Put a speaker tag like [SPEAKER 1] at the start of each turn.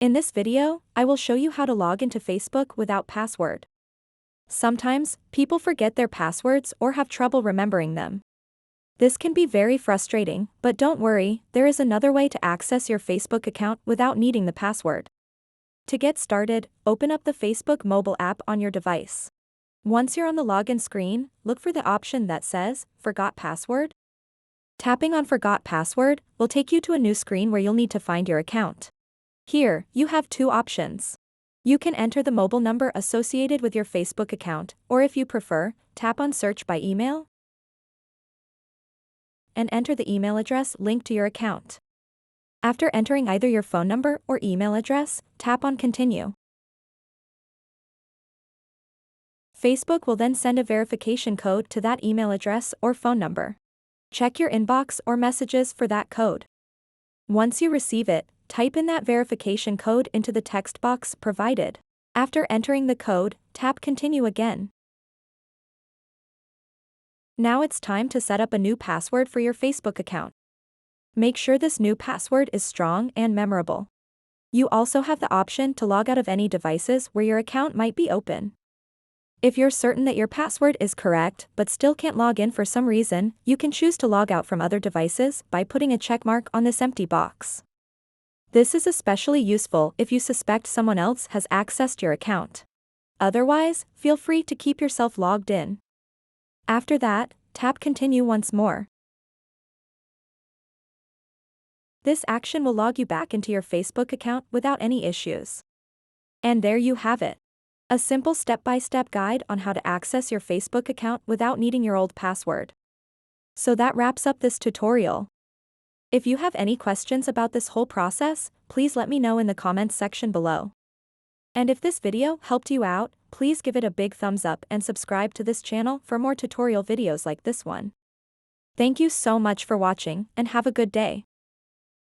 [SPEAKER 1] In this video, I will show you how to log into Facebook without password. Sometimes, people forget their passwords or have trouble remembering them. This can be very frustrating, but don't worry, there is another way to access your Facebook account without needing the password. To get started, open up the Facebook mobile app on your device. Once you're on the login screen, look for the option that says, Forgot Password. Tapping on Forgot Password will take you to a new screen where you'll need to find your account. Here, you have two options. You can enter the mobile number associated with your Facebook account, or if you prefer, tap on Search by Email and enter the email address linked to your account. After entering either your phone number or email address, tap on Continue. Facebook will then send a verification code to that email address or phone number. Check your inbox or messages for that code. Once you receive it, type in that verification code into the text box provided. After entering the code, tap Continue again. Now it's time to set up a new password for your Facebook account. Make sure this new password is strong and memorable. You also have the option to log out of any devices where your account might be open. If you're certain that your password is correct but still can't log in for some reason, you can choose to log out from other devices by putting a check mark on this empty box. This is especially useful if you suspect someone else has accessed your account. Otherwise, feel free to keep yourself logged in. After that, tap Continue once more. This action will log you back into your Facebook account without any issues. And there you have it. A simple step-by-step guide on how to access your Facebook account without needing your old password. So that wraps up this tutorial. If you have any questions about this whole process, please let me know in the comments section below. And if this video helped you out, please give it a big thumbs up and subscribe to this channel for more tutorial videos like this one. Thank you so much for watching and have a good day.